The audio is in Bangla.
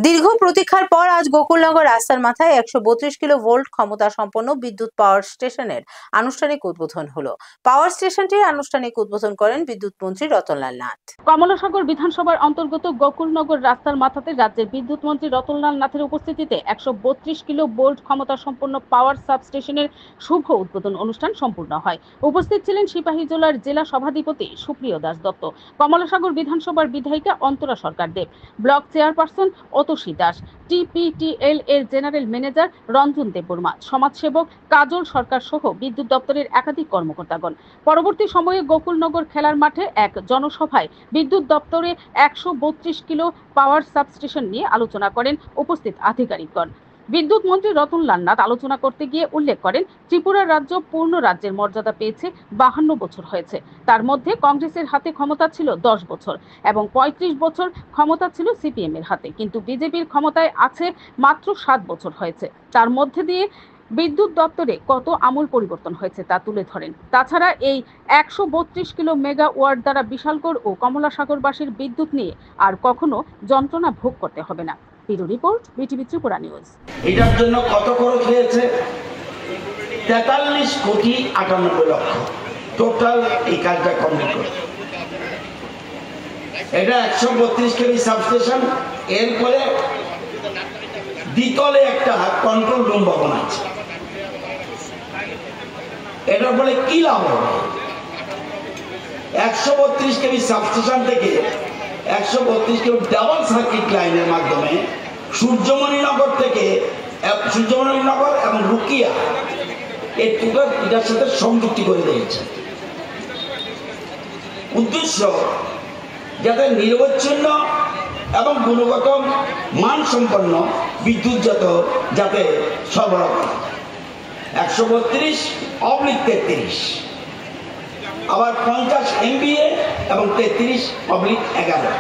দীর্ঘ প্রতীক্ষার পর আজ গোকুলনগর রাস্তার মাথায় 132 কিলো ভোল্ট ক্ষমতা সম্পন্ন বিদ্যুৎ পাওয়ার স্টেশনের আনুষ্ঠানিক উদ্বোধন হলো। পাওয়ার স্টেশনটির আনুষ্ঠানিক উদ্বোধন করেন বিদ্যুৎ মন্ত্রী রতনলাল নাথ। কমলাসাগর বিধানসভার অন্তর্গত গোকুলনগর রাস্তার মাথাতে রাজ্যের বিদ্যুৎ মন্ত্রী রতনলাল নাথের উপস্থিতিতে 132 কিলো ভোল্ট ক্ষমতা সম্পন্ন পাওয়ার সাবস্টেশনের শুভ উদ্বোধন অনুষ্ঠান সম্পূর্ণ হয়। উপস্থিত ছিলেন সিপাহীজলার জেলা সভাধিপতি সুপ্রিয় দাস দত্ত, কমলাসাগর বিধানসভার বিধায়িকা Antara Sarkar Deb, block chairperson Atasi Das, TPTL এর জেনারেল ম্যানেজার রঞ্জন দেববর্মা, সমাজসেবক কাজল সরকার সহ বিদ্যুৎ দপ্তরের একাধিক কর্মকর্তাগণ। পরবর্তী সময়ে গোকুলনগর খেলার মাঠে এক জনসভায় বিদ্যুৎ দপ্তরে 132 কিলো পাওয়ার সাবস্টেশন নিয়ে আলোচনা করেন উপস্থিত আধিকারিকগণ। বিদ্যুৎ মন্ত্রী রতনলাল নাথ আলোচনা করতে গিয়ে উল্লেখ করেন, ত্রিপুরা রাজ্য পূর্ণ রাজ্যের মর্যাদা পেয়েছে 52 বছর হয়েছে। তার মধ্যে কংগ্রেসের হাতে ক্ষমতা ছিল 10 বছর এবং 35 বছর ক্ষমতা ছিল সিপিএম এর হাতে, কিন্তু বিজেপির ক্ষমতায় আছে মাত্র 7 বছর হয়েছে। তার মধ্যে দিয়ে বিদ্যুৎ দপ্তরে কত আমূল পরিবর্তন হয়েছে তা তুলে ধরেন। তাছাড়া এই 132 কিলো মেগাওয়াট দ্বারা বিশালগড় ও কমলাসাগরবাসীর বিদ্যুৎ নিয়ে আর কখনো যন্ত্রণা ভোগ করতে হবে না। Bureau report, BTV Tripura news. এটার জন্য কত খরচ হয়েছে? 43 কোটি 98 লক্ষ টোটাল এই কাজটা কমপ্লিট করতে। এটা 132 কেভি সাবস্টেশন, এরপরে দ্বিতলে একটা কন্ট্রোল রুম ভবন আছে। এটার ফলে কি লাভ হবে? 132 কেভি সাবস্টেশন থেকে 132 কেভি ডাবল সার্কিট লাইনের মাধ্যমে সূর্যমণিনগর থেকে সূর্যমণিনগর এবং রুকিয়া এই এটার সাথে সংযুক্তি করে দিয়েছে। উদ্দেশ্য যাতে নিরবচ্ছিন্ন এবং গুণগত মানসম্পন্ন বিদ্যুৎ যাতে সরবরাহ করে। 132/33 আবার 50 MVA এবং 33/11